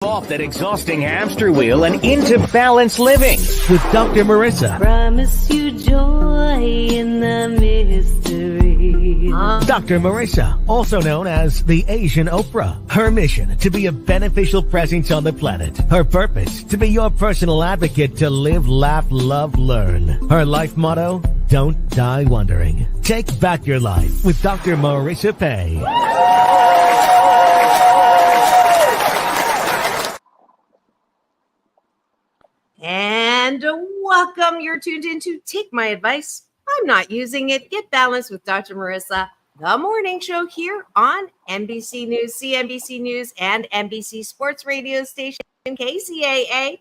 Off that exhausting hamster wheel and into balanced living with Dr. Marissa. Promise you joy in the mystery. Dr. Marissa, also known as the Asian Oprah. Her mission, to be a beneficial presence on the planet. Her purpose, to be your personal advocate to live, laugh, love, learn. Her life motto, don't die wondering. Take back your life with Dr. Marissa Pay. And welcome. You're tuned in to Take My Advice. I'm not using it. Get balanced with Dr. Marissa, the morning show here on NBC News, CNBC News, and NBC Sports Radio Station, KCAA,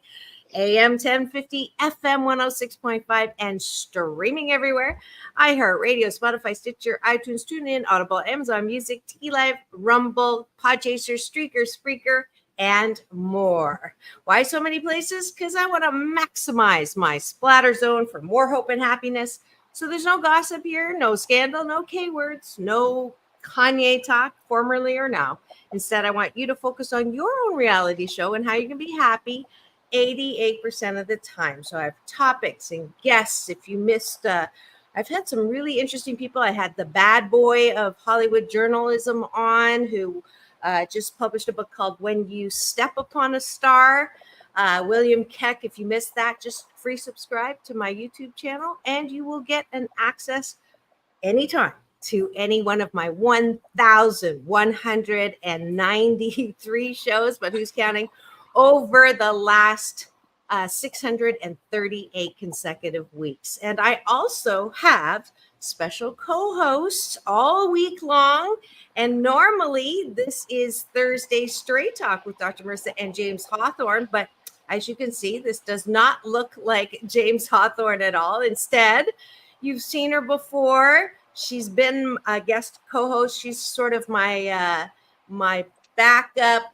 AM 1050, FM 106.5, and streaming everywhere. iHeartRadio, Spotify, Stitcher, iTunes, TuneIn, Audible, Amazon Music, T-Live, Rumble, Podchaser, Streaker, Spreaker, and more. Why so many places? Because I want to maximize my splatter zone for more hope and happiness. So there's no gossip here, no scandal, no K-words, no Kanye talk, formerly or now. Instead, I want you to focus on your own reality show and how you can be happy 88% of the time. So I have topics and guests. If you missed, I've had some really interesting people. I had the bad boy of Hollywood journalism on, who just published a book called When You Step Upon a Star. William Keck, if you missed that, just free subscribe to my YouTube channel and you will get an access anytime to any one of my 1,193 shows, but who's counting, over the last 638 consecutive weeks. And I also have special co-hosts all week long. And normally this is Thursday Straight Talk with Dr. Marissa and James Hawthorne. But as you can see, this does not look like James Hawthorne at all. Instead, you've seen her before. She's been a guest co-host. She's sort of my backup.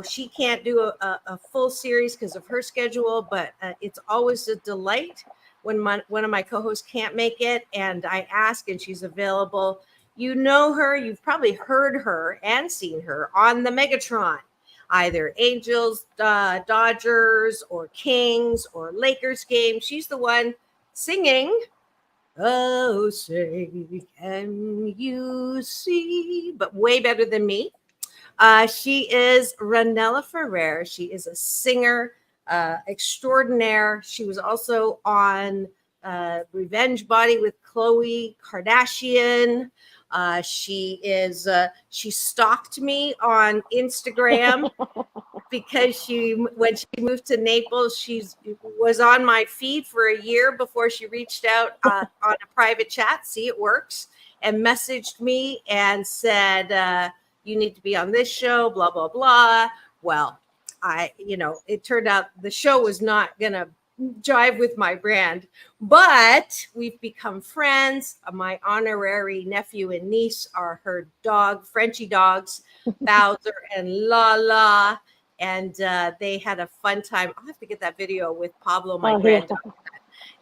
She can't do a full series because of her schedule, but it's always a delight when one of my co-hosts can't make it, and I ask and she's available. You know her, you've probably heard her and seen her on the Megatron, either Angels, Dodgers, or Kings, or Lakers game. She's the one singing, "Oh, say, can you see?" But way better than me. She is Ranella Ferrer. She is a singer extraordinaire. She was also on Revenge Body with Khloe Kardashian. She stalked me on Instagram because when she moved to Naples, she was on my feed for a year before she reached out on a private chat. See, it works. And messaged me and said, you need to be on this show, blah, blah, blah. Well, it turned out the show was not going to jive with my brand, but we've become friends. My honorary nephew and niece are her dog, Frenchie dogs, Bowser and Lala. And they had a fun time. I'll have to get that video with Pablo, my granddog.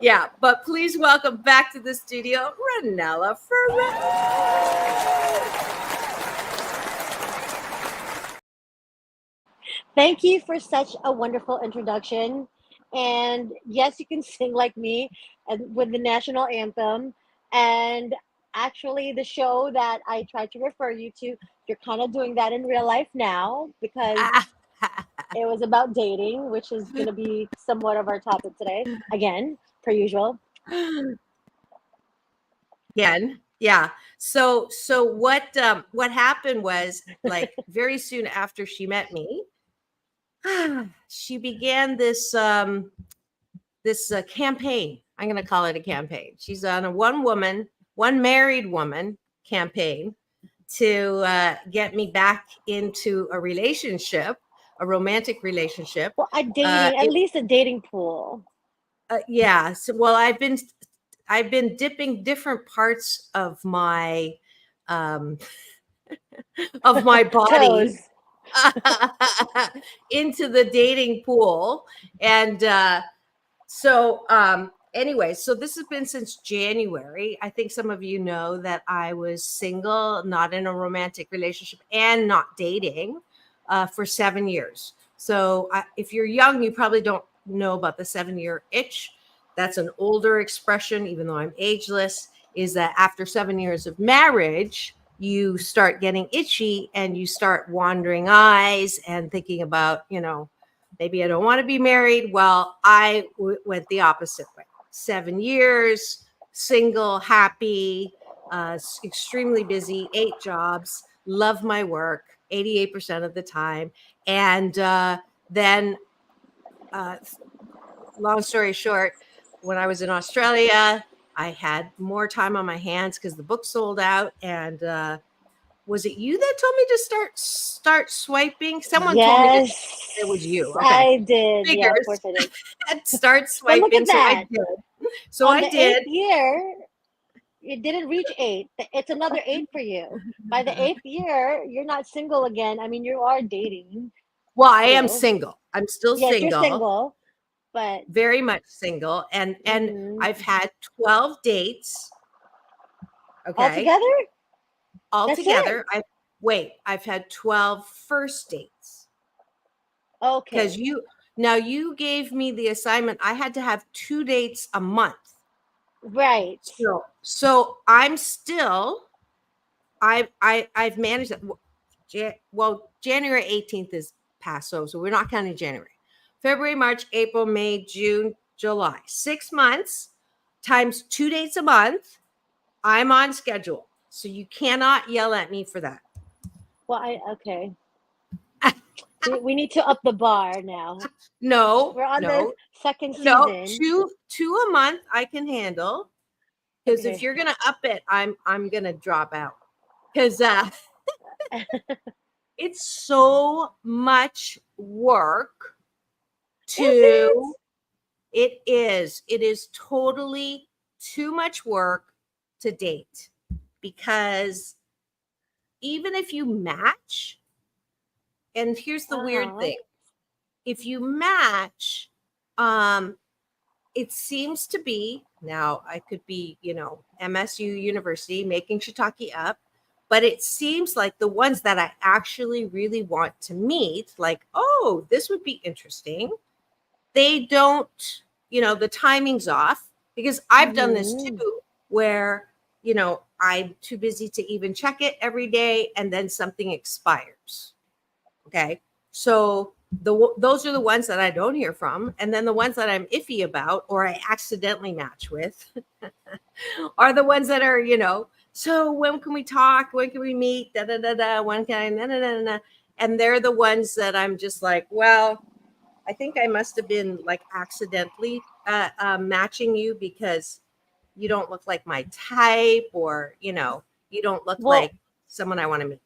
Yeah, but please welcome back to the studio, Ranella Ferrer. Thank you for such a wonderful introduction. And yes, you can sing like me with the National Anthem. And actually, the show that I tried to refer you to, you're kind of doing that in real life now because it was about dating, which is going to be somewhat of our topic today. Again, per usual. Again, yeah. So what happened was, like, very soon after she met me, she began this campaign. I'm going to call it a campaign. She's on a one married woman campaign to get me back into a relationship, a romantic relationship. Well, at least a dating pool. Yeah. So, well, I've been dipping different parts of my body into the dating pool. And anyway, so this has been since January. I think some of you know that I was single, not in a romantic relationship, and not dating for 7 years. So if you're young, you probably don't know about the 7-year itch. That's an older expression, even though I'm ageless, is that after 7 years of marriage, you start getting itchy and you start wandering eyes and thinking about, maybe I don't want to be married. Well, I went the opposite way. 7 years, single, happy, extremely busy, 8 jobs, love my work 88% of the time. And then, long story short, when I was in Australia, I had more time on my hands because the book sold out. And was it you that told me to start swiping? Someone told me Yes, it was you. Okay. I did. Figures. Yeah, of course I did. Start But look swiping. at So I that. did. So On I the did. 8th year, it didn't reach 8. It's another 8 for you. By the 8th year, you're not single again. I mean, you are dating Well, I am still. single. I'm still Yes, you're single. single, but Very much single. And mhm. I've had 12 dates. Okay. That's it. Altogether, I've had 12 first dates. Because Okay. you gave me the assignment. I had to have 2 dates a month. Right. So I've managed that. Well, January 18th is past, so we're not counting January. February, March, April, May, June, July. 6 months times 2 dates a month. I'm on schedule. So you cannot yell at me for that. Well, okay. We need to up the bar now. No, We're on the second no, season. two a month I can handle. Because if Okay. you're gonna up it, I'm gonna drop out. Because it's so much work to. It is totally too much work to date, because even if you match, and here's the weird Uh-huh. thing, if you match, it seems to be, now I could be, MSU University making shiitake up, but it seems like the ones that I actually really want to meet, like, oh, this would be interesting, they don't, the timing's off, because I've done this Mhm. too, where, I'm too busy to even check it every day, and then something expires. Okay. So those are the ones that I don't hear from. And then the ones that I'm iffy about, or I accidentally match with, are the ones that are, so when can we talk? When can we meet? Da, da, da, da. When can I? Na, na, na, na. And they're the ones that I'm just like, well, I think I must have been like accidentally matching you, because you don't look like my type, or, you don't look Well, like someone I want to meet.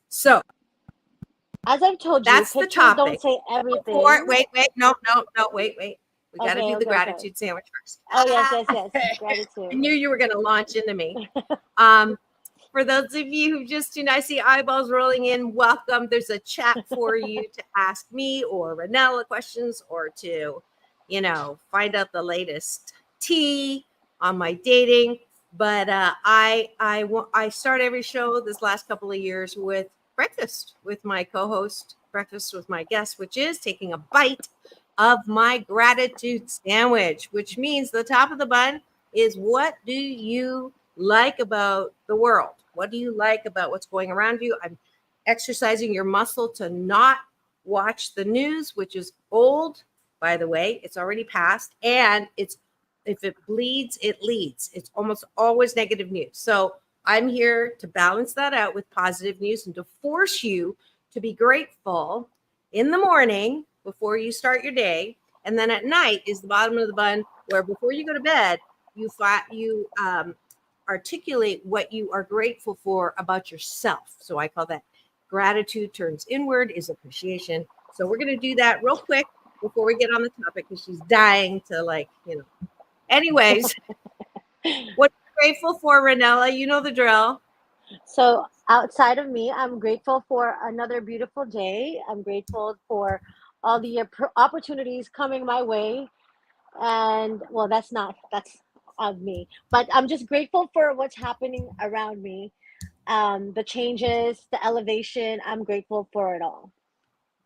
So as I've told you, that's the pictures don't topic. say everything. Wait, no, wait. We got to Okay, do the okay, okay. gratitude sandwich first. Oh, yes. I Gratitude. knew you were going to launch into me. For those of you who just tuned, I see eyeballs rolling in. Welcome. There's a chat for you to ask me or Ranella questions, or to, find out the latest tea on my dating. But I start every show this last couple of years with breakfast with my co-host, breakfast with my guest, which is taking a bite of my gratitude sandwich, which means the top of the bun is, what do you like about the world? What do you like about what's going around you? I'm exercising your muscle to not watch the news, which is old, by the way. It's already passed, and if it bleeds, it leads. It's almost always negative news. So I'm here to balance that out with positive news, and to force you to be grateful in the morning before you start your day. And then at night is the bottom of the bun, where before you go to bed, you articulate what you are grateful for about yourself. So I call that gratitude turns inward is appreciation. So we're going to do that real quick before we get on the topic, because she's dying to, anyways. What are you grateful for, Ranella? You know the drill. So, outside of me, I'm grateful for another beautiful day. I'm grateful for all the opportunities coming my way. And, well, that's of me, but I'm just grateful for what's happening around me. The changes, the elevation. I'm grateful for it all.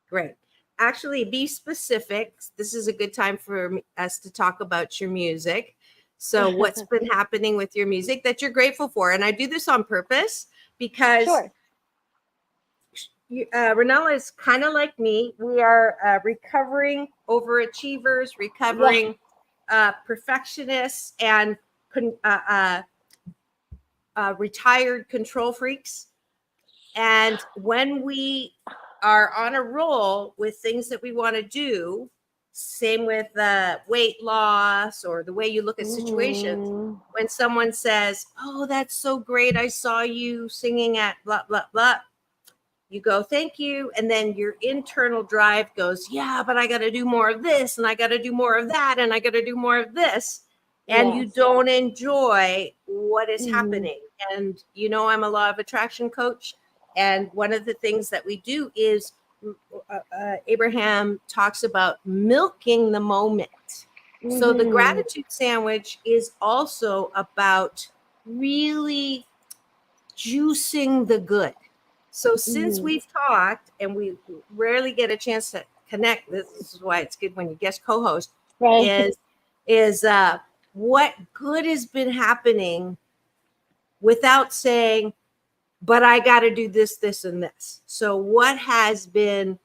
Great. Actually, be specific. This is a good time for us to talk about your music. So, what's been happening with your music that you're grateful for? And I do this on purpose because Sure. Ranella is kind of like me. We are recovering overachievers, Yeah. recovering perfectionists, and retired control freaks. And when we are on a roll with things that we want to do, same with weight loss or the way you look at situations, Mhm. when someone says, "Oh, that's so great. I saw you singing at blah, blah, blah." You go, "Thank you." And then your internal drive goes, "Yeah, but I got to do more of this and I got to do more of that and I got to do more of this." And you Yes. don't enjoy what is Mhm. happening. And I'm a law of attraction coach. And one of the things that we do is Abraham talks about milking the moment. So the Mhm. gratitude sandwich is also about really juicing the good. So since Mhm. we've talked and we rarely get a chance to connect, this is why it's good when you guest co-host, Right. is what good has been happening without saying, but I got to do this, this, and this. So what has been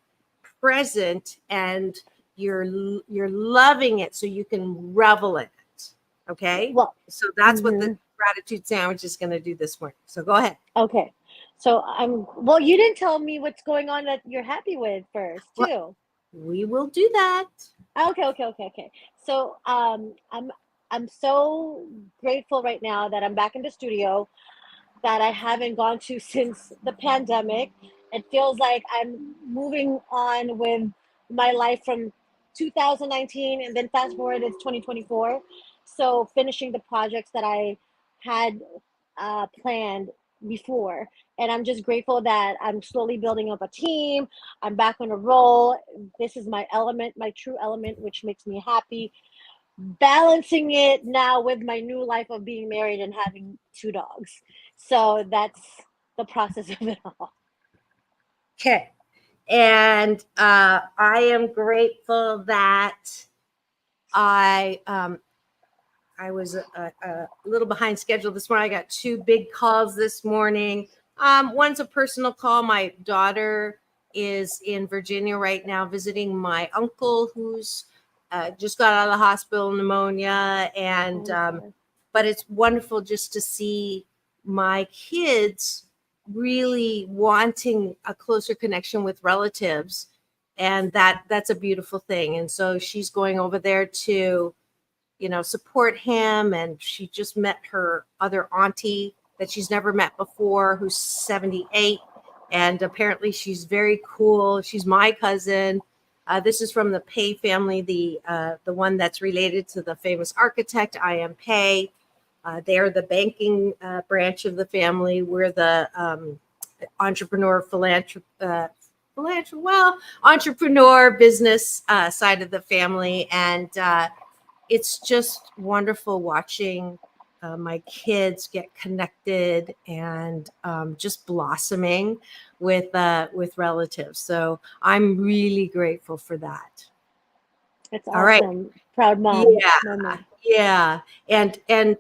present and you're loving it so you can revel in it. Okay. Well. So that's what the Mhm. gratitude sandwich is going to do this morning. So go ahead. Okay. So I'm well, you didn't tell me what's going on that you're happy with first, Well, too. we will do that. Okay, okay, okay, okay. So I'm so grateful right now that I'm back in the studio that I haven't gone to since the pandemic. It feels like I'm moving on with my life from 2019 and then fast forward it's 2024. So finishing the projects that I had planned before. And I'm just grateful that I'm slowly building up a team. I'm back on a roll. This is my element, my true element, which makes me happy. Balancing it now with my new life of being married and having two dogs. So that's the process of it all. Okay. And I am grateful that I I was a little behind schedule this morning. I got two big calls this morning. One's a personal call. My daughter is in Virginia right now visiting my uncle who's just got out of the hospital, pneumonia. And I'm sorry. but it's wonderful just to see my kids really wanting a closer connection with relatives, and that's a beautiful thing. And so she's going over there to support him. And she just met her other auntie that she's never met before, who's 78. And apparently she's very cool. She's my cousin. This is from the Pei family, the one that's related to the famous architect I.M. Pei. They're the banking branch of the family. We're the entrepreneur entrepreneur business side of the family. And it's just wonderful watching my kids get connected and just blossoming with relatives. So I'm really grateful for that. It's All right. awesome. Proud mom Yeah. moment. Yeah. And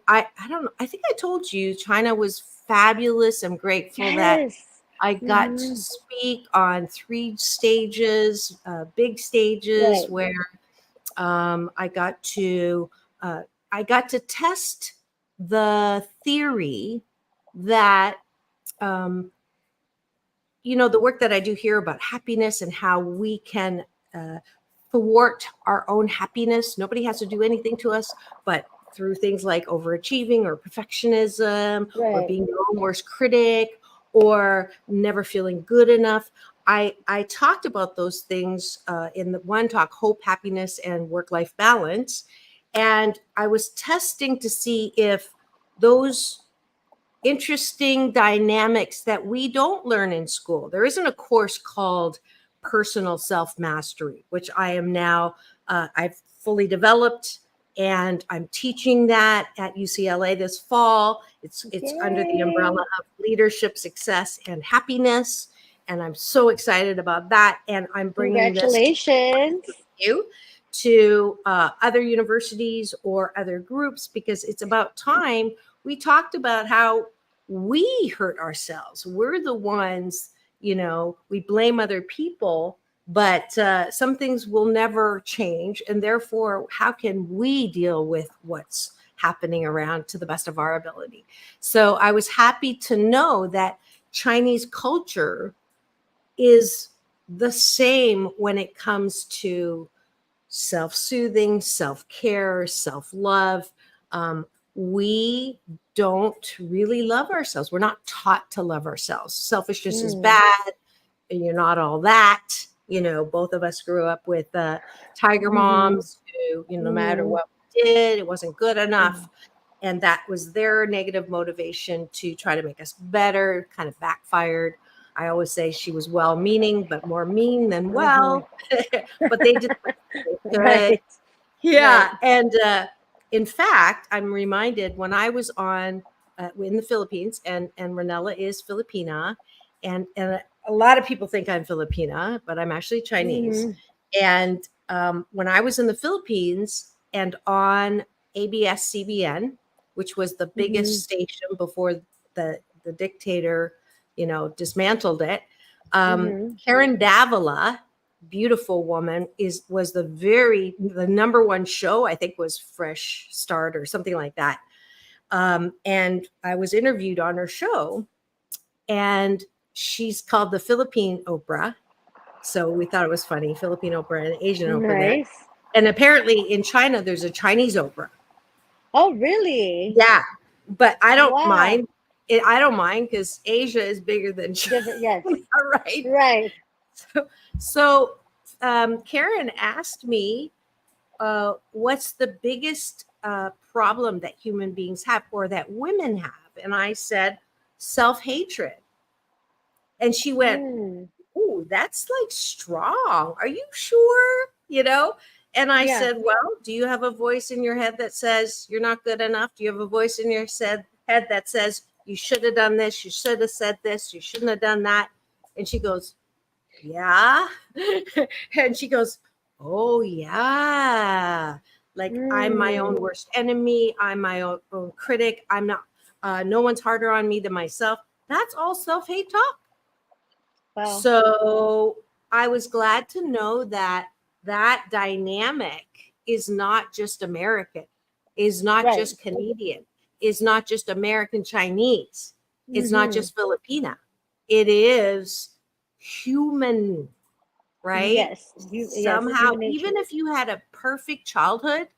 I don't know. I think I told you China was fabulous. I'm grateful that Yes. I got to Mm-hmm. speak on 3 stages, big stages Right. where um, I got to uh, I got to test the theory that um, the work that I do here about happiness and how we can uh, thwart our own happiness. Nobody has to do anything to us, but through things like overachieving or perfectionism or Right. being your own worst critic or never feeling good enough. I talked about those things in the one talk, Hope, Happiness, and Work-Life Balance. And I was testing to see if those interesting dynamics that we don't learn in school. There isn't a course called personal self mastery, which I am now, I've fully developed, and I'm teaching that at UCLA this fall. It's under the umbrella Yay. of leadership, success, and happiness. And I'm so excited about that. And I'm bringing this Congratulations. you to other universities or other groups, because it's about time we talked about how we hurt ourselves. We're the ones, we blame other people, but some things will never change. And therefore, how can we deal with what's happening around to the best of our ability? So I was happy to know that Chinese culture is the same when it comes to self-soothing, self-care, self-love. We don't really love ourselves. We're not taught to love ourselves. Selfishness is bad, and you're not all that. Both of us grew up with tiger moms who, no matter what we did, it wasn't good enough. And that was their negative motivation to try to make us better, kind of backfired. I always say she was well-meaning, but more mean than well. But they did good. Right. Yeah. Right. And in fact, I'm reminded when I was in the Philippines, and Ranella is Filipina, and a lot of people think I'm Filipina, but I'm actually Chinese. And when I was in the Philippines and on ABS-CBN, which was the biggest station before the dictator, dismantled it. Karen Davila, beautiful woman, was the number one show, I think was Fresh Start or something like that. And I was interviewed on her show, and she's called the Philippine Oprah. So we thought it was funny, Philippine Oprah and Asian Oprah there. Nice. And apparently in China, there's a Chinese Oprah. Oh, really? Yeah, but I don't Wow. mind. I don't mind because Asia is bigger than China. Yes. Right. Right. So Karen asked me, what's the biggest problem that human beings have or that women have? And I said, self-hatred. And she went, "Ooh, that's like strong. Are you sure?" And I said, "Well, do you have a voice in your head that says you're not good enough? Do you have a voice in your head that says you should have done this, you should have said this, you shouldn't have done that?" And she goes, "Yeah." And she goes, "Oh, yeah. Like I'm my own worst enemy. I'm my own critic. I'm not, no one's harder on me than myself." That's all self-hate talk. Wow. So I was glad to know that dynamic is not just American, is not just Canadian, is not just American Chinese, it's not just Filipina. It is human, right? Yes. Somehow, even if you had a perfect childhood,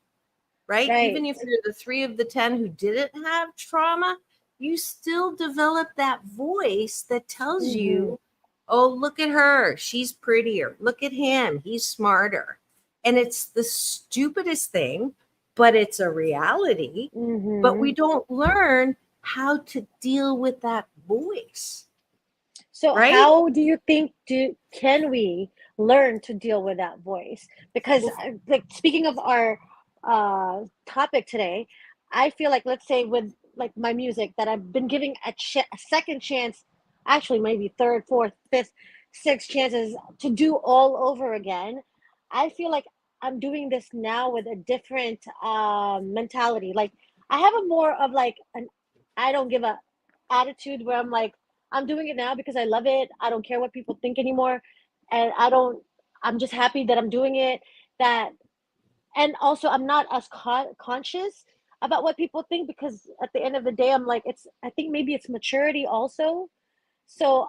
right? Even if you're the 3 of the 10 who didn't have trauma, you still develop that voice that tells you, oh, look at her, she's prettier. Look at him, he's smarter. And it's the stupidest thing, but it's a reality. But we don't learn how to deal with that voice. So how do you think can we learn to deal with that voice? Because like speaking of our topic today, I feel like, let's say with like my music that I've been giving a second chance, actually maybe third, fourth, fifth, sixth chances to do all over again. I feel like I'm doing this now with a different mentality. Like I have a more of like an I don't give a attitude where I'm like, I'm doing it now because I love it. I don't care what people think anymore. And I'm just happy that I'm doing it. And also I'm not as conscious about what people think, because at the end of the day, I'm like, I think maybe it's maturity also. So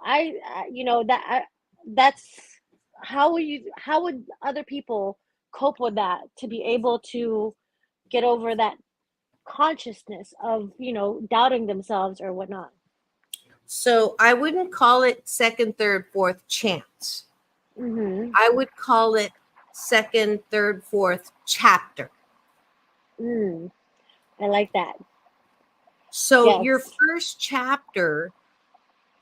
that's how would other people cope with that, to be able to get over that consciousness of, doubting themselves or whatnot? So I wouldn't call it second, third, fourth chance. I would call it second, third, fourth chapter. I like that. So your first chapter,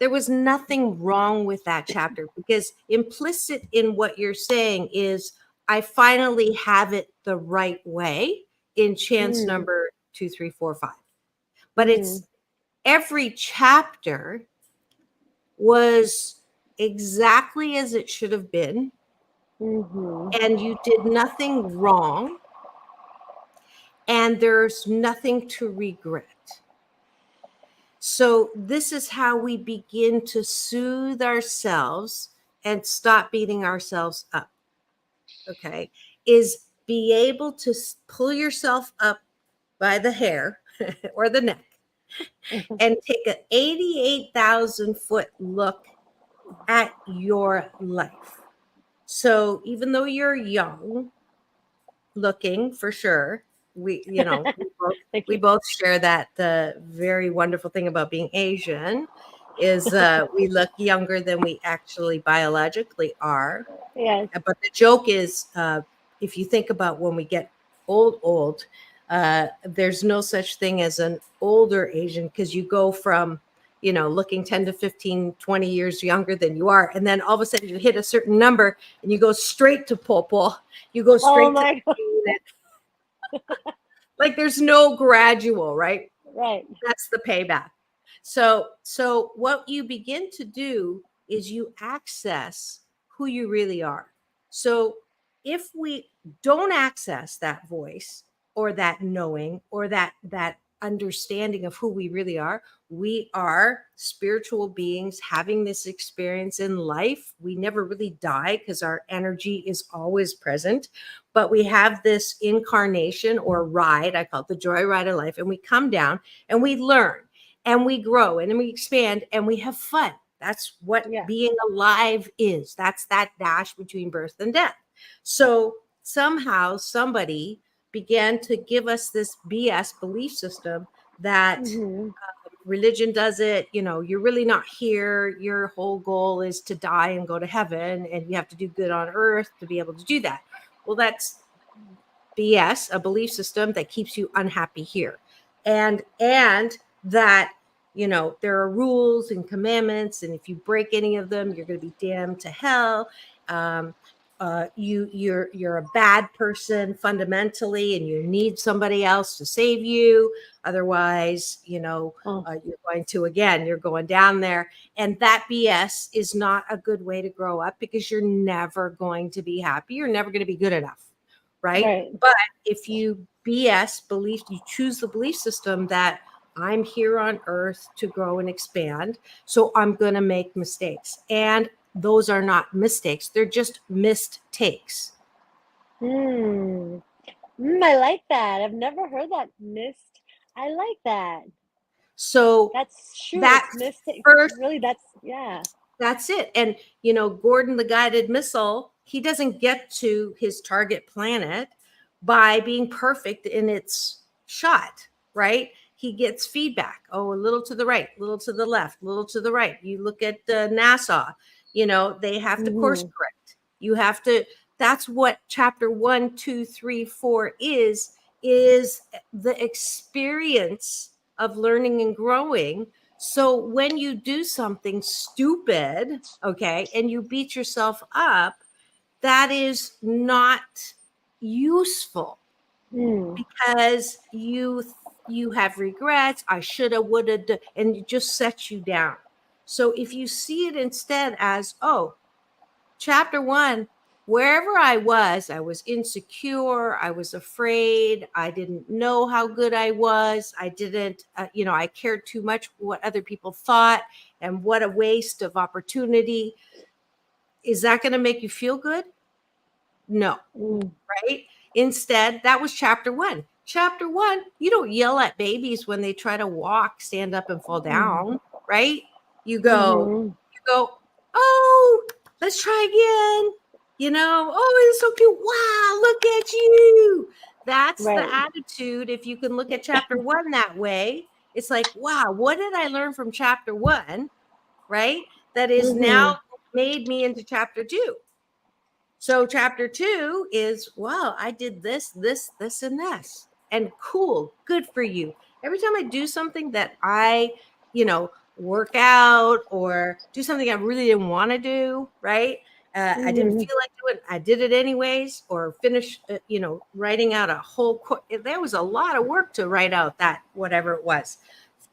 there was nothing wrong with that chapter, because implicit in what you're saying is I finally have it the right way in chance number 2, 3, 4, 5. But it's every chapter was exactly as it should have been, and you did nothing wrong, and there's nothing to regret. So this is how we begin to soothe ourselves and stop beating ourselves up. Okay, is be able to pull yourself up by the hair or the neck and take an 88,000 foot look at your life. So even though you're young looking, for sure, we we both share that the very wonderful thing about being Asian is we look younger than we actually biologically are. Yes. But the joke is, if you think about when we get old, there's no such thing as an older Asian, because you go from, looking 10 to 15, 20 years younger than you are. And then all of a sudden you hit a certain number and you go straight to Popo. You go straight my God. like there's no gradual, right? Right. That's the payback. So what you begin to do is you access who you really are. So if we don't access that voice or that knowing or that understanding of who we really are, we are spiritual beings having this experience in life. We never really die because our energy is always present, but we have this incarnation or ride. I call it the joy ride of life. And we come down and we learn and we grow and then we expand and we have fun. That's what being alive is. That's that dash between birth and death. So somehow somebody began to give us this BS belief system that religion does it. You're really not here. Your whole goal is to die and go to heaven, and you have to do good on earth to be able to do that. Well, that's BS, a belief system that keeps you unhappy here. And that, there are rules and commandments, and if you break any of them, you're going to be damned to hell. You're a bad person fundamentally, and you need somebody else to save you. Otherwise, you're going down there. And that BS is not a good way to grow up, because you're never going to be happy. You're never going to be good enough. Right. But if you BS belief, you choose the belief system that I'm here on earth to grow and expand. So I'm going to make mistakes. And those are not mistakes. They're just missed takes. I like that. I've never heard that missed. I like that. So that's true. That's mistake. First, really, that's it. And, Gordon, the guided missile, he doesn't get to his target planet by being perfect in its shot, right? He gets feedback. Oh, a little to the right, a little to the left, a little to the right. You look at NASA, they have to course correct. You have to, that's what chapter 1, 2, 3, 4 is the experience of learning and growing. So when you do something stupid, okay, and you beat yourself up, that is not useful because you have regrets. I shoulda, woulda, and it just sets you down. So if you see it instead as, chapter 1, wherever I was insecure, I was afraid, I didn't know how good I was, I didn't, I cared too much what other people thought, and what a waste of opportunity. Is that going to make you feel good? No, right? Instead, that was chapter 1. Chapter 1, you don't yell at babies when they try to walk, stand up, and fall down, right? You go, oh, let's try again. Oh, it's so cute. Wow, look at you. That's the attitude. If you can look at chapter 1 that way, it's like, wow, what did I learn from chapter 1, right? That is now made me into chapter 2. So chapter 2 is, wow, I did this, this, this, and this. And cool, good for you. Every time I do something that I, work out or do something I really didn't want to do, right? I didn't feel like doing it. I did it anyways, or finish, writing out a whole, there was a lot of work to write out that, whatever it was,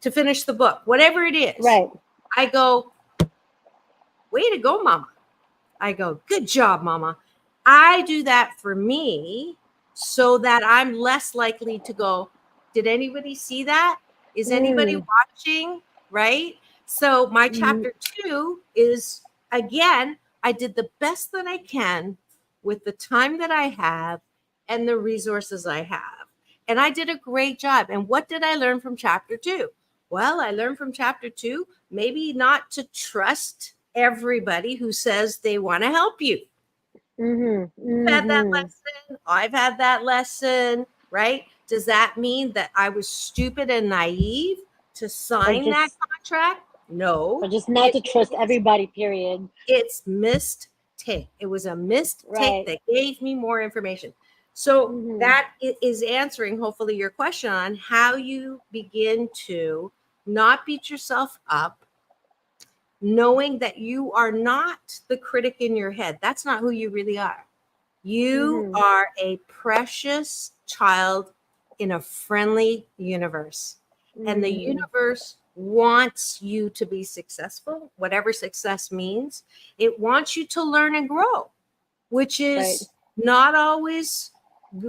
to finish the book, whatever it is. Right. I go, way to go, mama. I go, good job, mama. I do that for me so that I'm less likely to go, did anybody see that? Is anybody Mm, watching? Right? So my mm, chapter 2 is, again, I did the best that I can with the time that I have and the resources I have. And I did a great job. And what did I learn from chapter 2? Well, I learned from chapter 2 maybe not to trust everybody who says they want to help you. mhm, You've had that mhm. lesson. I've had that lesson, right? Does that mean that I was stupid and naive to Or sign that just, contract? or No. just not It to trust was everybody, period. it's missed take. It was a missed take Right. that gave me more information. So Mhm, that is answering hopefully your question on how you begin to not beat yourself up, knowing that you are not the critic in your head. That's not who you really are. You mhm, are a precious child in a friendly universe. And the mhm. universe wants you to be successful, whatever success means. It wants you to learn and grow, which Right. is not always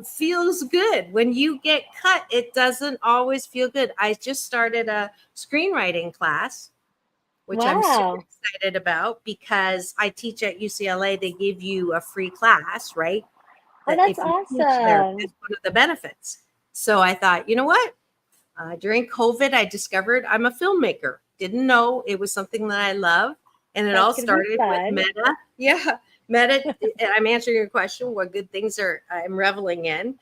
feels good. When you get cut, it doesn't always feel good. I just started a screenwriting class, which I'm super Wow. excited about because I teach at UCLA. They give you a free class, right? Oh, That that's if you teach there, awesome. it's one of the benefits. So I thought, you know what? During COVID, I discovered I'm a filmmaker. Didn't know it was something that I love. And it all That's gonna be started with fun. Meta. Yeah, Meta. I'm answering your question. What good things are I'm reveling in?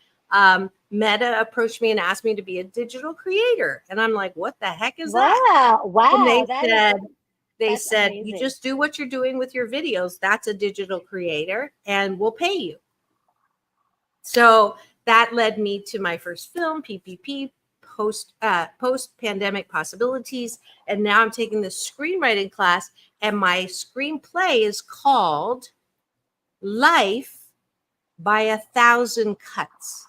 Meta approached me and asked me to be a digital creator. And I'm like, what the heck is that? Wow. And Wow. That is, they that's said, you amazing. just do what you're doing with your videos. That's a digital creator, and we'll pay you. So that led me to my first film, PPP, post pandemic possibilities, and now I'm taking this screenwriting class, and my screenplay is called Life by a Thousand Cuts.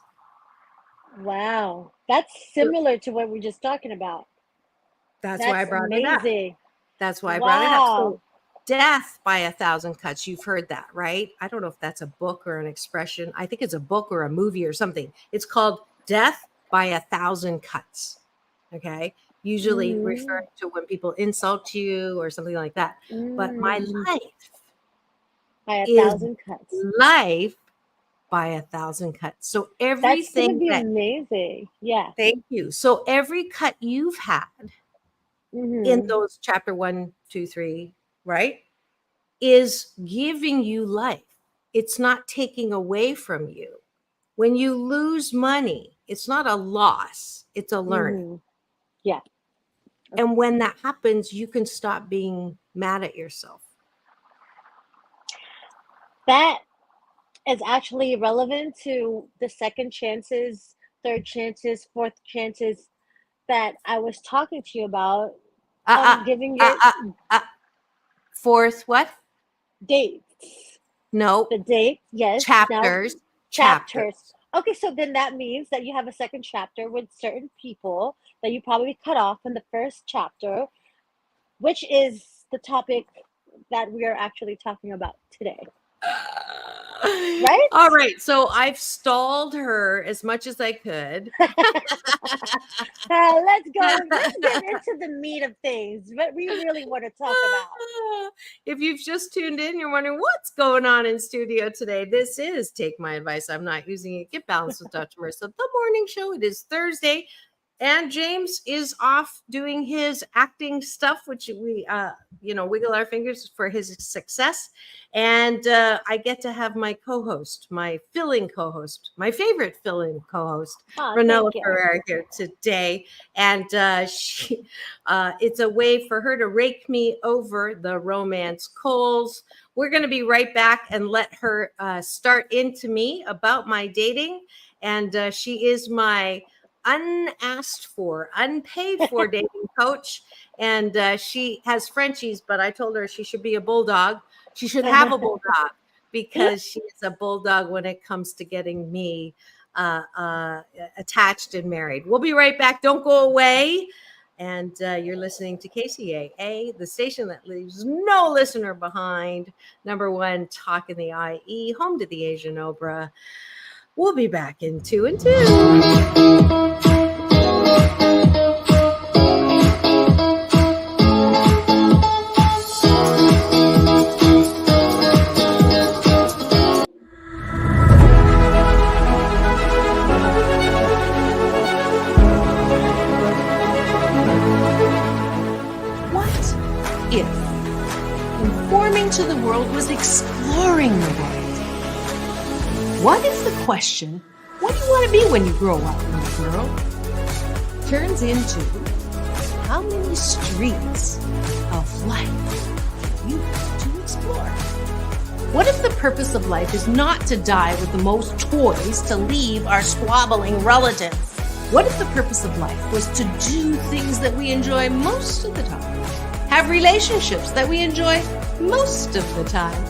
Wow. That's similar to what we're just talking about. That's why I That's brought it up. amazing. That's why I brought it up. Wow. So, death by a thousand cuts. You've heard that, right? I don't know if that's a book or an expression. I think it's a book or a movie or something. It's called Death by a Thousand Cuts. Okay. Usually Mhm. referring to when people insult you or something like that. But my Mm. life By a is thousand cuts. life by a thousand cuts. So That's gonna everything be that, amazing. Yeah. thank you. So every cut you've had in Mhm. those chapter 1, 2, 3, right, is giving you life. It's not taking away from you. When you lose money, it's not a loss, it's a learning. Mhm. Yeah. And when that happens, you can stop being mad at yourself. That is actually relevant to the second chances, third chances, fourth chances that I was talking to you about. Uh, uh, Giving uh, your uh, uh, fourth, what? dates. No, The date, yes. Now, chapters, chapters. chapters. Okay, so then that means that you have a second chapter with certain people that you probably cut off in the first chapter, which is the topic that we are actually talking about today, All right? right, so I've stalled her as much as I could. Let's go. Let's get into the meat of things. What we really want to talk about. If you've just tuned in, you're wondering what's going on in studio today. This is Take My Advice. I'm not using it. Get Balanced with Dr. Marissa, the morning show. It is Thursday, and James is off doing his acting stuff, which we, wiggle our fingers for his success. And I get to have my co-host, my fill-in co-host, my favorite fill-in co-host, Oh, Ranella thank you. Ferrer here today. And it's a way for her to rake me over the romance coals. We're going to be right back and let her start into me about my dating. And she is my unasked for, unpaid for dating coach. And she has Frenchies, but I told her she should be a bulldog. She should have a bulldog because she is a bulldog when it comes to getting me attached and married. We'll be right back. Don't go away. And you're listening to KCAA, the station that leaves no listener behind. Number one, Talk in the IE, home to the Asian Opera. We'll be back in 2 and 2. If conforming to the world was exploring the world? What if the question, what do you want to be when you grow up, little girl, turns into how many streets of life do you want to explore? What if the purpose of life is not to die with the most toys to leave our squabbling relatives? What if the purpose of life was to do things that we enjoy most of the time? Have relationships that we enjoy most of the time,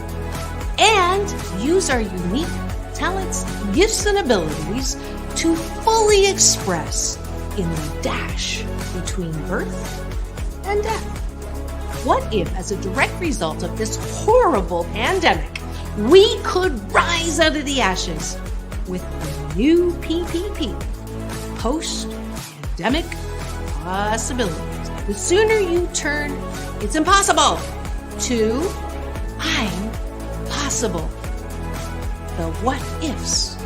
and use our unique talents, gifts, and abilities to fully express in the dash between birth and death. What if, as a direct result of this horrible pandemic, we could rise out of the ashes with the new PPP, post-pandemic possibilities? The sooner you turn "it's impossible" to "I'm possible," the what ifs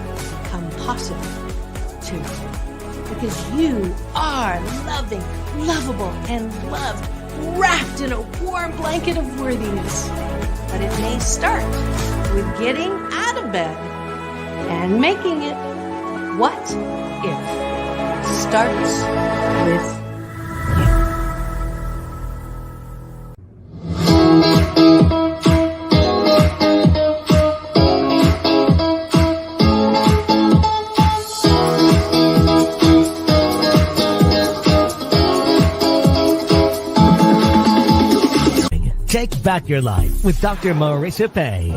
become possible too. Because you are loving, lovable, and loved, wrapped in a warm blanket of worthiness. But it may start with getting out of bed and making it. What if starts with Take back your life with Dr.Marissa Pay.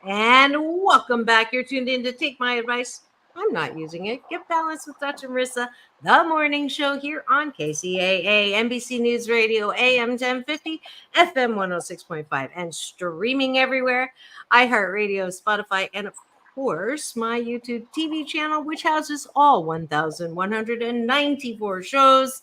And welcome back. You're tuned in to Take My Advice. I'm not using it. Get Balance with Dr. Marissa, the morning show here on KCAA, NBC News Radio, AM 1050, FM 106.5, and streaming everywhere. iHeartRadio, Spotify, and of course, my YouTube TV channel, which houses all 1,194 shows.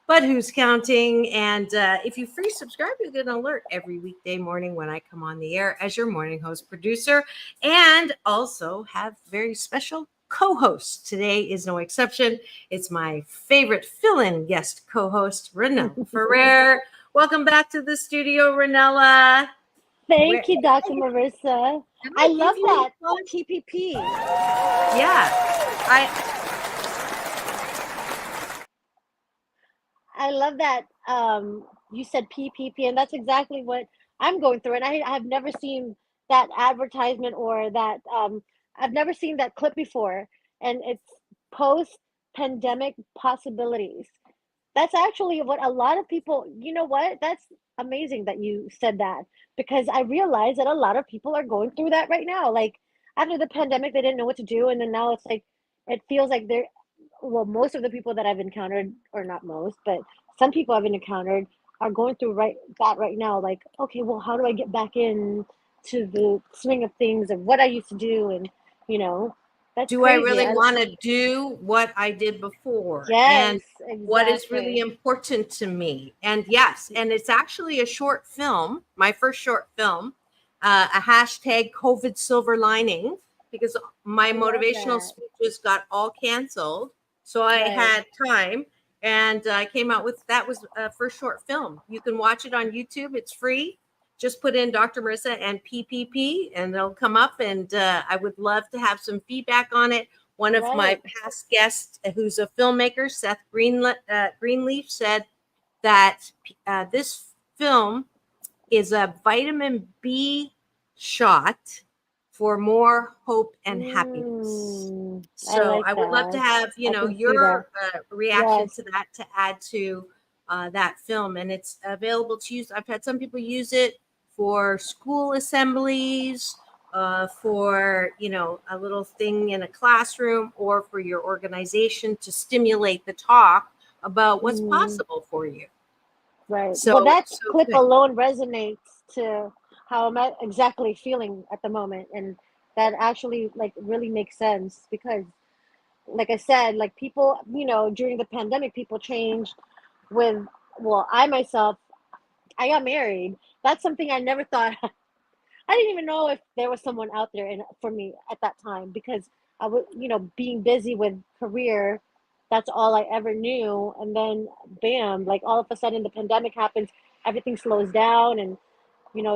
But who's counting? And if you free subscribe, you get an alert every weekday morning when I come on the air as your morning host producer, and also have very special co-hosts. Today is no exception. It's my favorite fill-in guest co-host, Ranella Ferrer. Welcome back to the studio, Ranella. Thank you, Dr. Marissa. I love that TPP. Yeah, I love that you said PPP, and that's exactly what I'm going through. And I have never seen that advertisement or that I've never seen that clip before. And it's post-pandemic possibilities. That's actually what a lot of people, you know what? That's amazing that you said that, because I realize that a lot of people are going through that right now. Like after the pandemic, they didn't know what to do. And then now it's like, it feels like most of the people that I've encountered, or not most, but some people I've encountered are going through right now. Like, okay, well, how do I get back in to the swing of things of what I used to do? And, that's do crazy. I really want to do what I did before? Yes, and what is really exactly. important to me? And yes, and it's actually a short film, my first short film, a hashtag COVID silver lining, because my I love motivational that. speeches got all canceled. So I Right. had time, and I came out with, that was a first short film. You can watch it on YouTube. It's free. Just put in Dr. Marissa and PPP, and they'll come up. And I would love to have some feedback on it. One of my Right. past guests, who's a filmmaker, Seth Greenleaf, said that this film is a vitamin B shot for more hope and happiness. I So like I would love to that. have, I can see your reaction Yes. to that, to add to that film. And it's available to use. I've had some people use it for school assemblies, for, a little thing in a classroom or for your organization to stimulate the talk about what's possible for you. Right. So, Well, that so clip good. alone resonates to how I'm exactly feeling at the moment, and that actually like really makes sense because, like I said, like people, during the pandemic, people changed. With well, I myself, I got married. That's something I never thought. I didn't even know if there was someone out there for me at that time because I was, being busy with career, that's all I ever knew. And then, bam, like all of a sudden the pandemic happens, everything slows down, and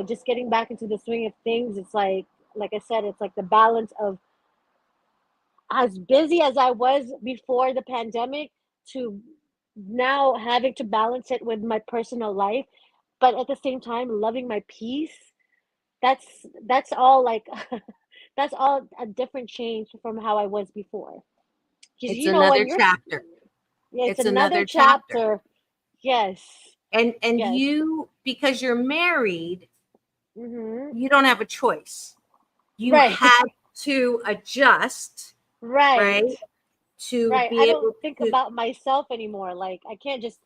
just getting back into the swing of things. It's like I said, it's like the balance of as busy as I was before the pandemic to now having to balance it with my personal life, but at the same time loving my peace. That's all like that's all a different change from how I was before. Because It's when another you're chapter. yeah, it's It's another another chapter. chapter. Yes. And Yes. you, because you're married, Mm-hmm. you don't have a choice. You Right. had to adjust, Right. right? To Right. I be don't able think to, about myself anymore. Like I can't just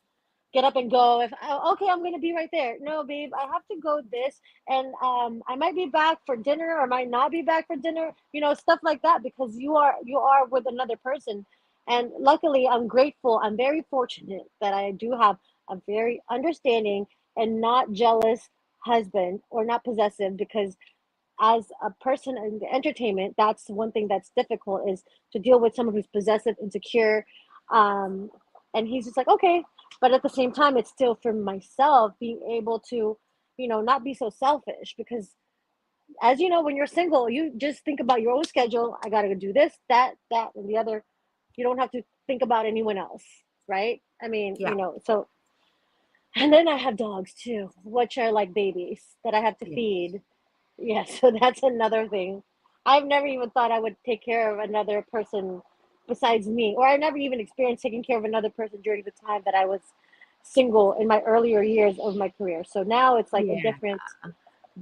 get up and go if okay, I'm gonna be right there. No, babe, I have to go this, and I might be back for dinner or might not be back for dinner. Stuff like that because you are with another person, and luckily I'm grateful. I'm very fortunate that I do have a very understanding and not jealous husband or not possessive because as a person in the entertainment, that's one thing that's difficult is to deal with someone who's possessive, insecure, um, and he's just like okay, but at the same time, it's still for myself being able to, not be so selfish because as you know, when you're single, you just think about your own schedule. I gotta do this, that, and the other. You don't have to think about anyone else, right? I mean, yeah, so and then I have dogs too, which are like babies that I have to yeah. feed. Yeah, so that's another thing. I've never even thought I would take care of another person besides me, or I never even experienced taking care of another person during the time that I was single in my earlier years of my career. So now it's like a Yeah. different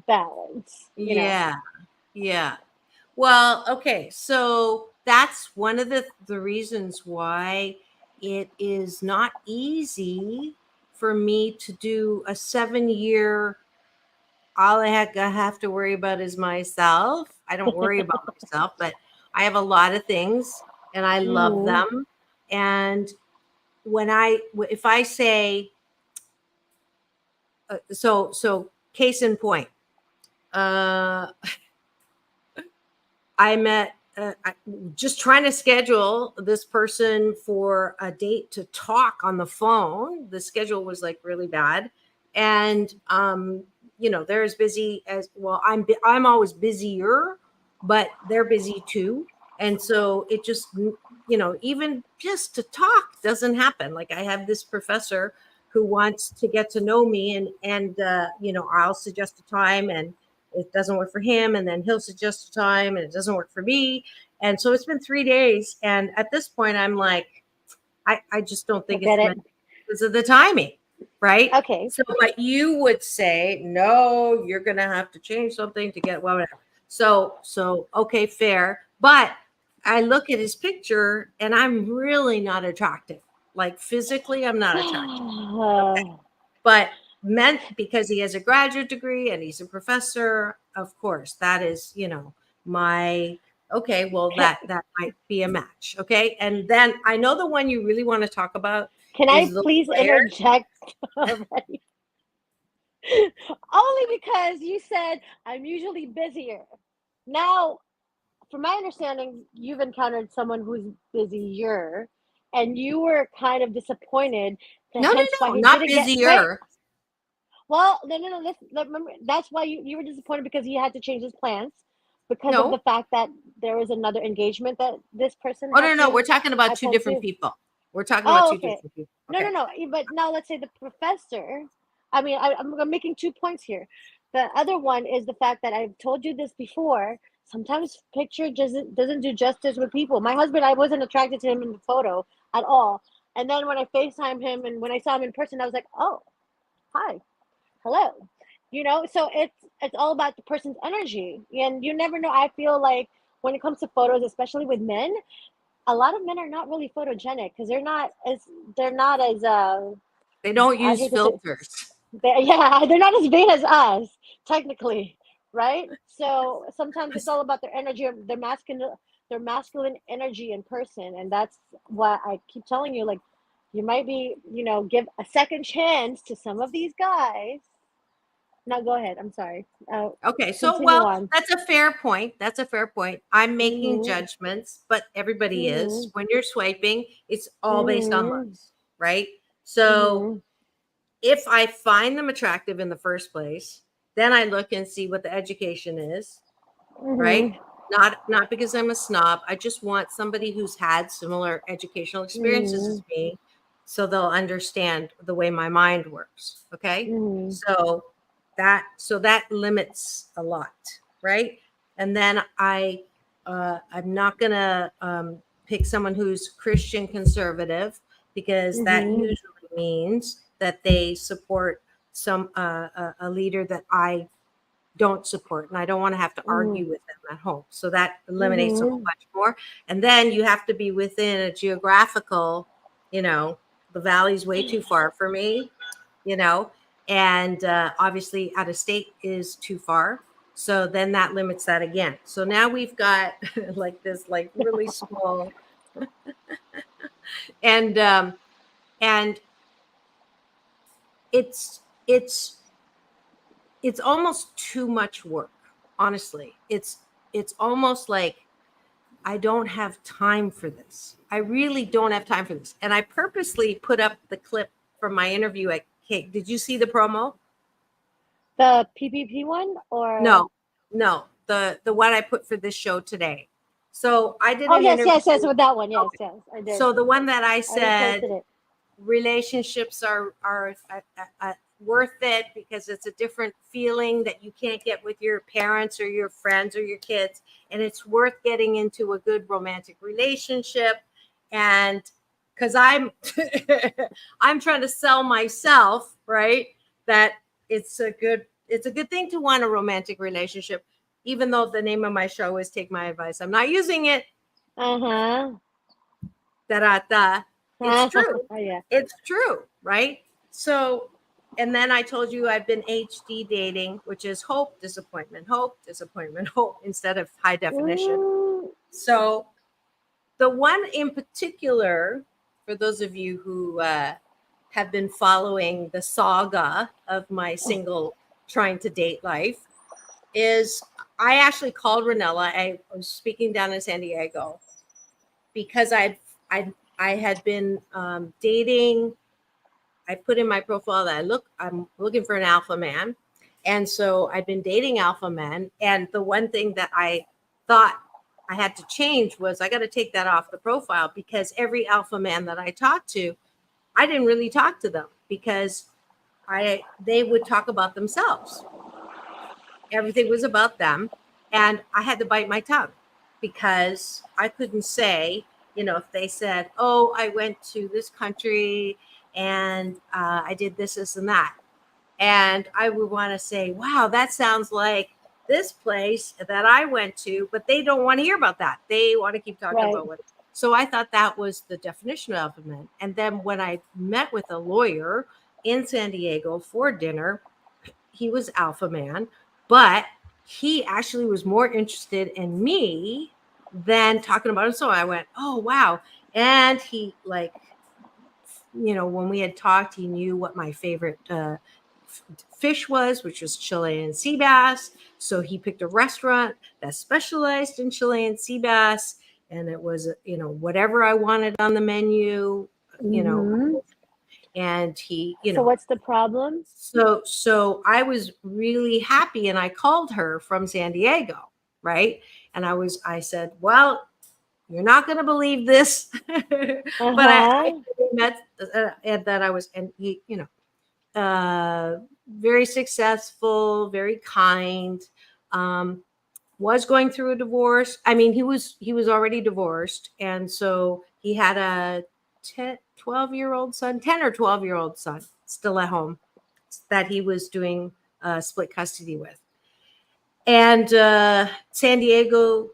balance. Yeah. Yeah. Well, okay. So that's one of the reasons why it is not easy for me to do a 7 year. All I have to worry about is myself. I don't worry about myself, but I have a lot of things and I love Mm-hmm. them. And if I say, so case in point, uh, I met just trying to schedule this person for a date to talk on the phone. The schedule was like really bad, and they're as busy as well. I'm always busier, but they're busy too, and so it just even just to talk doesn't happen. Like I have this professor who wants to get to know me, and I'll suggest a time and it doesn't work for him, and then he'll suggest a time and it doesn't work for me, and so it's been 3 days, and at this point I'm like, I just don't think Forget it's it. meant because of the timing, right? Okay. So but you would say no, you're gonna have to change something to get whatever. So okay, fair, but I look at his picture and I'm really not attractive, like physically I'm not attractive, okay, but meant because he has a graduate degree and he's a professor, of course that is my okay, well that might be a match, okay, and then I know the one you really want to talk about Can I is the please player. interject already? Only because you said I'm usually busier. Now, from my understanding, you've encountered someone who's busier, and you were kind of disappointed that No, no, hence why no, he not didn't get. Wait, busier. well, no. Remember, that's why you were disappointed because he had to change his plans because of the No, fact that there was another engagement that this person oh had no, no, to we're talking about two attend different to. people. We're talking about Oh, two okay. different people, No, no, okay. no. But now let's say the professor. I mean, I'm making 2 points here. The other one is the fact that I've told you this before. Sometimes picture doesn't do justice with people. My husband, I wasn't attracted to him in the photo at all. And then when I FaceTime him and when I saw him in person, I was like, oh, hi, hello. So it's all about the person's energy, and you never know. I feel like when it comes to photos, especially with men, a lot of men are not really photogenic because they're not as They don't I use hate to say, filters. yeah, they're not as vain as us, technically, right? So sometimes it's all about their energy, their masculine energy in person, and that's what I keep telling you. Like, you might be, give a second chance to some of these guys. Now, go ahead. I'm sorry. Okay, so Continue well, on. that's a fair point. That's a fair point. I'm making Mhm. judgments, but everybody is. Mhm. When you're swiping, it's all based on Mhm. looks, right? So Mhm. if I find them attractive in the first place, then I look and see what the education is, right? Mhm. Not because I'm a snob. I just want somebody who's had similar educational experiences as Mhm. me, so they'll understand the way my mind works. Okay, Mhm. so that limits a lot, right? And then I'm not gonna pick someone who's Christian conservative, because that Mhm. usually means that they support a leader that I don't support, and I don't want to have to Mhm. argue with them at home. So that eliminates a whole Mhm. bunch more. And then you have to be within a geographical, the valley's way too far for me, you know, and obviously out of state is too far. So then that limits that again. So now we've got like this, like really small, and and it's it's it's almost too much work. Honestly, it's almost like I don't have time for this. I really don't have time for this. And I purposely put up the clip from my interview at Cake. Did you see the promo? The PPP one, or No, no, the one I put for this show today. So I did oh, an yes, interview. yes, yes, with that one. Yes, Okay. yes, I did. So the one that I I reposted said it. relationships are worth it because it's a different feeling that you can't get with your parents or your friends or your kids, and it's worth getting into a good romantic relationship. And because I'm trying to sell myself, right, that it's a good thing to want a romantic relationship, even though the name of my show is Take My Advice. I'm not using it. Uh-huh. Da. It's true. Yeah. It's true, right? So, and then I told you I've been HD dating, which is hope, disappointment, hope, instead of high definition. Mm, So, the one in particular, for those of you who have been following the saga of my single trying to date life, is I actually called Ranella. I was speaking down in San Diego because I had been dating. I put in my profile that I'm looking for an alpha man, and so I've been dating alpha men. And the one thing that I thought I had to change was I got to take that off the profile, because every alpha man that I talked to, I didn't really talk to them because they would talk about themselves. Everything was about them, and I had to bite my tongue because I couldn't say, if they said, oh, I went to this country and I did this and that, and I would want to say, wow, that sounds like this place that I went to, but they don't want to hear about that. They want to keep talking right. about what. So I thought that was the definition of alpha man. And then when I met with a lawyer in San Diego for dinner, he was alpha man, but he actually was more interested in me than talking about him. So I went, oh wow. And he, like, when we had talked, he knew what my favorite fish was, which was Chilean sea bass. So he picked a restaurant that specialized in Chilean sea bass, and it was, whatever I wanted on the menu, you know, Hmm. and he, So what's the problem? so I was really happy, and I called her from San Diego, right? And I said, well, you're not going to believe this, but I Uh-huh. met, and that I was, and he, very successful, very kind, um, was going through a divorce. I mean, he was already divorced, and so he had a 12-year-old son, 10 or 12-year-old son still at home that he was doing split custody with. And San Diego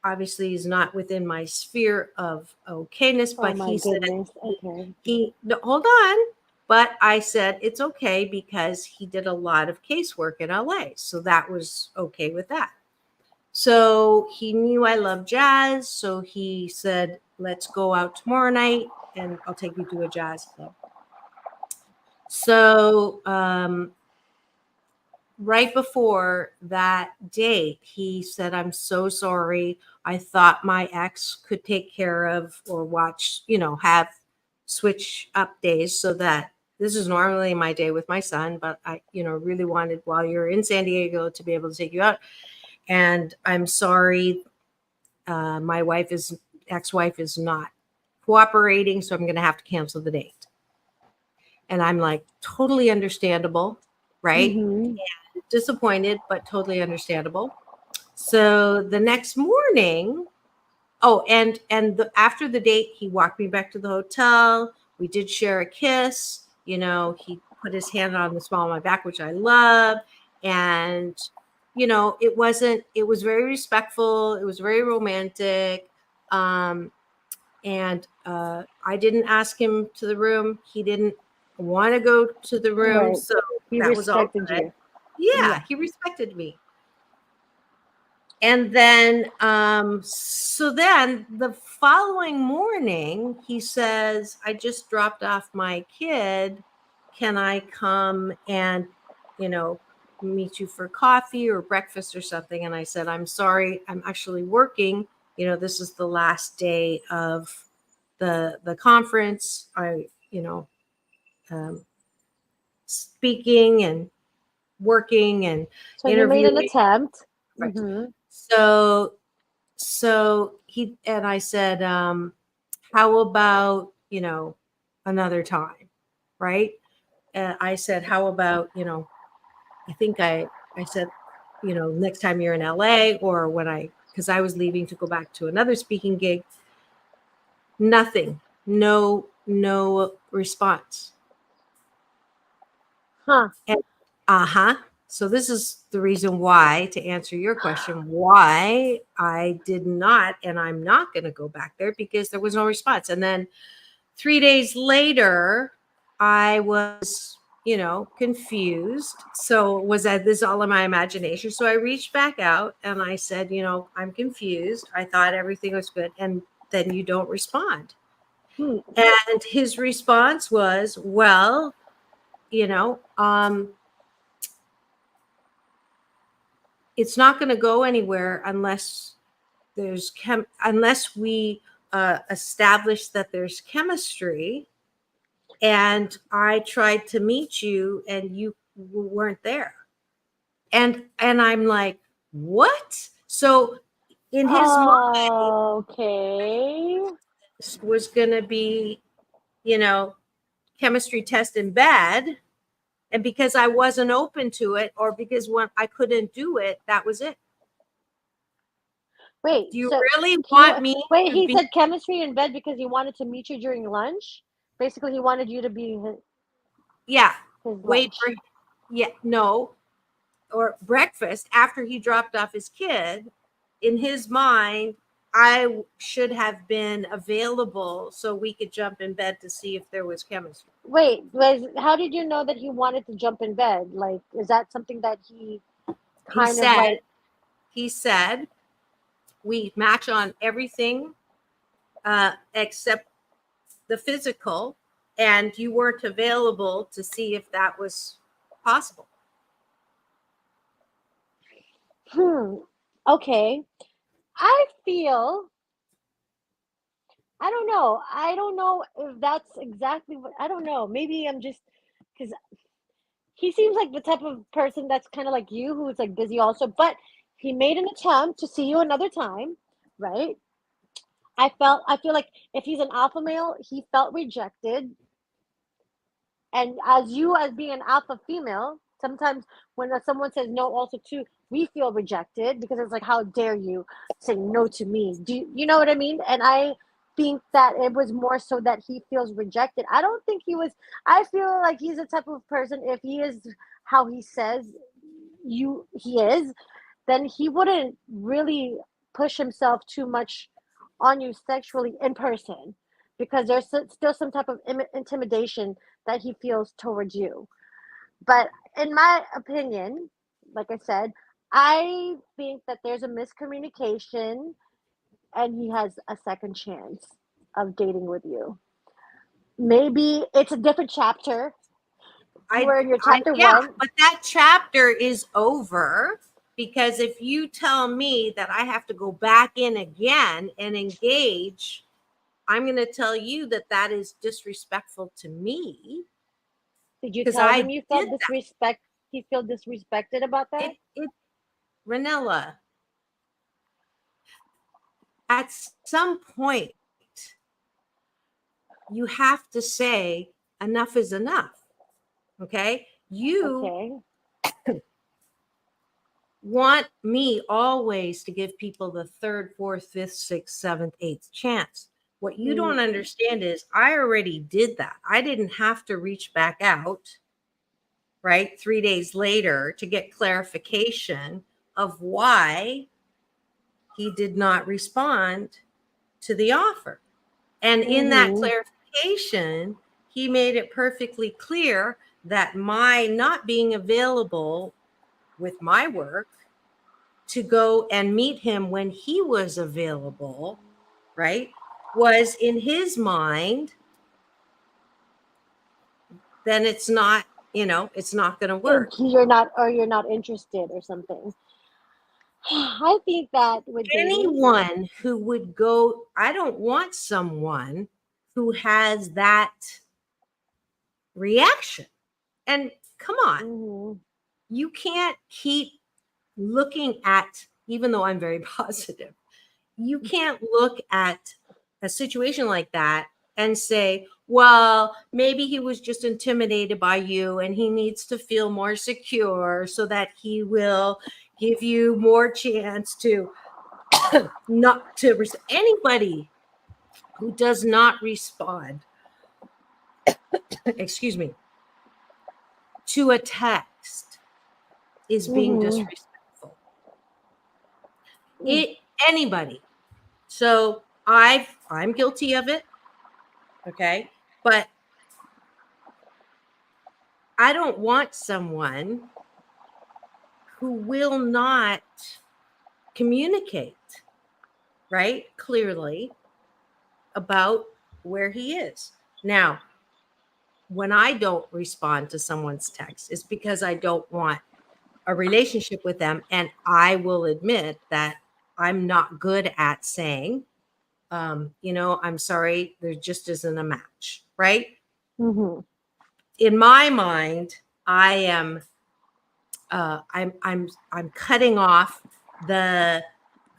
obviously is not within my sphere of okayness, Oh but my he said goodness. Okay. no, hold on. But I said it's okay because he did a lot of casework in LA. So that was okay with that. So he knew I love jazz. So he said, let's go out tomorrow night and I'll take you to a jazz club. So right before that date, he said, I'm so sorry. I thought my ex could take care of or watch, have switch up days so that this is normally my day with my son, but I, really wanted while you're in San Diego to be able to take you out. And I'm sorry, my ex-wife is not cooperating, so I'm going to have to cancel the date. And I'm like, totally understandable, right? Mm-hmm. Disappointed, but totally understandable. So the next morning, after the date, he walked me back to the hotel. We did share a kiss. He put his hand on the small of my back, which I love. And it was very respectful. It was very romantic. And I didn't ask him to the room. He didn't want to go to the room. Right. So He that was all respected good. you. Yeah, Yeah. he respected me. And then, so then the following morning, he says, I just dropped off my kid. Can I come and, meet you for coffee or breakfast or something? And I said, I'm sorry, I'm actually working. This is the last day of the conference. Um, speaking and working and So you made an interviewing. attempt. Right. Mm-hmm. So he and I said, how about, another time, right? I said, how about, I think I said, next time you're in LA or because I was leaving to go back to another speaking gig. Nothing, no response. Huh. And, uh-huh. So this is the reason why, to answer your question, why I did not, and I'm not going to go back there because there was no response. And then 3 days later, I was, confused. So was that this all in my imagination? So I reached back out and I said, I'm confused. I thought everything was good. And then you don't respond. Hmm. And his response was, well, it's not going to go anywhere unless unless we establish that there's chemistry. And I tried to meet you and you weren't there. And I'm like, what? So in his mind Okay. was going to be, you know, chemistry test in bed. And because I wasn't open to it, or because when I couldn't do it, that was it. Wait, Do you so really want me wait, to he be? said chemistry in bed because he wanted to meet you during lunch? Basically, he wanted you to be Yeah. his Wait lunch. for, yeah, no, or breakfast after he dropped off his kid. In his mind, I should have been available so we could jump in bed to see if there was chemistry. Wait, how did you know that he wanted to jump in bed? Like, is that something that he He kind of said, like, he said, we match on everything except the physical, and you weren't available to see if that was possible. okay. I feel, I don't know. I don't know if that's exactly what, I don't know. Maybe I'm just, because he seems like the type of person that's kind of like you, who's like busy also, but he made an attempt to see you another time, right? I feel like if he's an alpha male, he felt rejected. And as you, as being an alpha female, sometimes when someone says no, also too, we feel rejected because it's like, how dare you say no to me? You know what I mean? And I think that it was more so that he feels rejected. I don't think he was. I feel like he's the type of person, if he is how he says he is, then he wouldn't really push himself too much on you sexually in person, because there's still some type of intimidation that he feels towards you. But in my opinion, like I said, I think that there's a miscommunication and he has a second chance of dating with you. Maybe it's a different chapter. You were in your chapter Yeah, one. but that chapter is over, because if you tell me that I have to go back in again and engage, I'm going to tell you that that is disrespectful to me, Did you because tell I him you did felt disrespect? He feel disrespected about that? it. Ranella, at some point, you have to say enough is enough. Okay. You Okay. want me always to give people the third, fourth, fifth, sixth, seventh, eighth chance. What you don't understand is I already did that. I didn't have to reach back out, right, 3 days later to get clarification of why he did not respond to the offer. And in that Mm-hmm. clarification, he made it perfectly clear that my not being available with my work to go and meet him when he was available, right, was in his mind, then it's not, it's not going to work. You're not interested or something. I think that with dating, Anyone who would go, I don't want someone who has that reaction. And come on, mhm, you can't keep looking at, even though I'm very positive, you can't look at a situation like that and say, well, maybe he was just intimidated by you and he needs to feel more secure so that he will give you more chance to not to anybody who does not respond, excuse me, to a text is being mhm. disrespectful. Anybody. So I'm guilty of it. Okay. But I don't want someone who will not communicate, right, clearly about where he is. Now, when I don't respond to someone's text, it's because I don't want a relationship with them. And I will admit that I'm not good at saying, I'm sorry, there just isn't a match, right? Mhm. In my mind, I am I'm cutting off the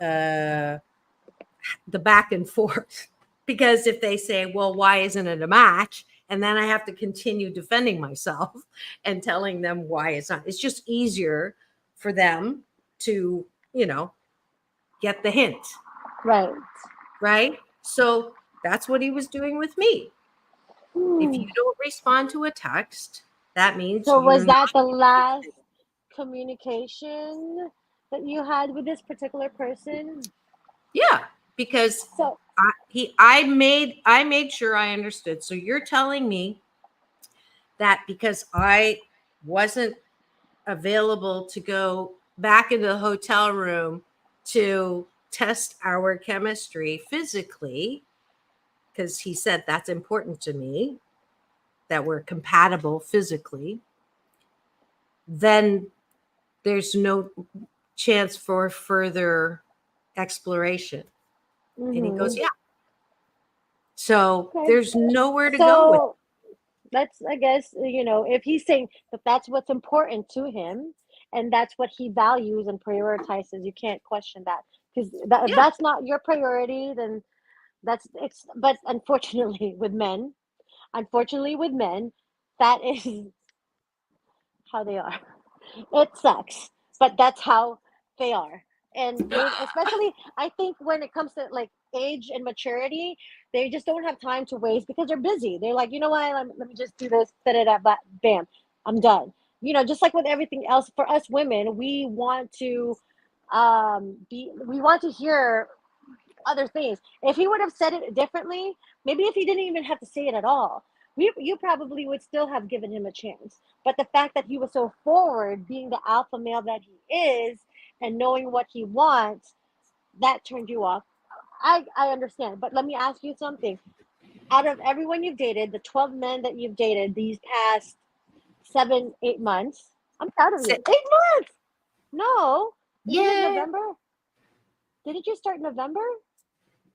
uh, the back and forth, because if they say, well, why isn't it a match, and then I have to continue defending myself and telling them why it's not, it's just easier for them to get the hint, Right. right? So that's what he was doing with me. If you don't respond to a text, that means So you're was that not the last interested. communication that you had with this particular person? Yeah, because So I made sure I understood. So you're telling me that because I wasn't available to go back into the hotel room to test our chemistry physically, because he said that's important to me, that we're compatible physically, then there's no chance for further exploration. And he goes, mhm. yeah. So Okay. there's nowhere to go with it. So let's, I guess, if he's saying that that's what's important to him and that's what he values and prioritizes, you can't question that. Because if Yeah. that's not your priority, then but unfortunately with men, that is how they are. It sucks, but that's how they are. And they, especially, I think when it comes to like age and maturity, they just don't have time to waste because they're busy. They're like, you know what? Let me just do this, da da da, but bam, I'm done. Just like with everything else, for us women, we want to We want to hear other things. If he would have said it differently, maybe if he didn't even have to say it at all, you probably would still have given him a chance. But the fact that he was so forward, being the alpha male that he is, and knowing what he wants, that turned you off. I understand. But let me ask you something. Out of everyone you've dated, the 12 men that you've dated these past 7-8 months, I'm proud of you. 8 months. No. Yeah. November? Didn't you start November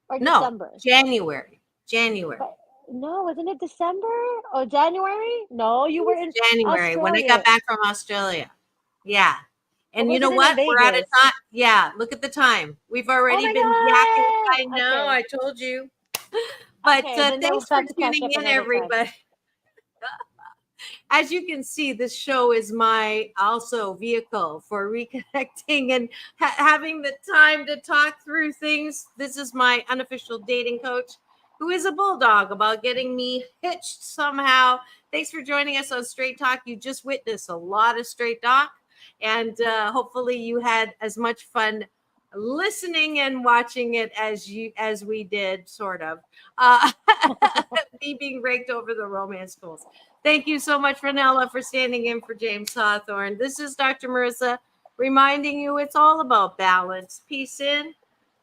or No, December? January. But, no, wasn't it December or January? No, you were in January when I Australia. got back from Australia. Yeah. And Or you was know it what? in We're out of Vegas? time. Yeah, look at the time. We've already my been God. yakking. I know, Okay. I told you. But Okay, then we'll thanks for have to catch tuning up in, another time. everybody. As you can see, this show is my also vehicle for reconnecting and having the time to talk through things. This is my unofficial dating coach, who is a bulldog about getting me hitched somehow. Thanks for joining us on Straight Talk. You just witnessed a lot of Straight Talk, and hopefully you had as much fun listening and watching it as we did, sort of. Me being raked over the romance schools. Thank you so much, Ranella, for standing in for James Hawthorne. This is Dr. Marissa reminding you it's all about balance. Peace in,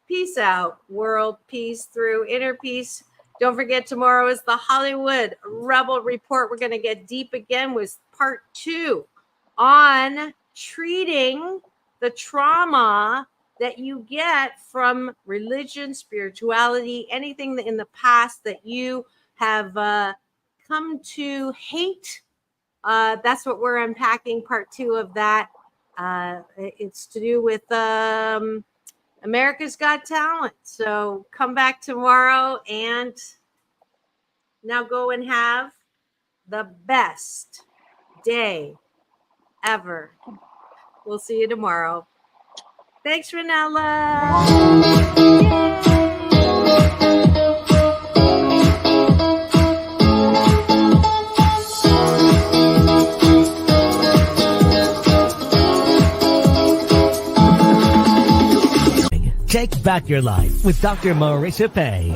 peace out, world peace through inner peace. Don't forget, tomorrow is the Hollywood Rebel Report. We're going to get deep again with part 2 on treating the trauma that you get from religion, spirituality, anything in the past that you have come to hate. That's what we're unpacking, part 2 of that. It's to do with America's Got Talent. So come back tomorrow and now go and have the best day ever. We'll see you tomorrow. Thanks, Ranella. Take back your life with Dr. Marissa Pay.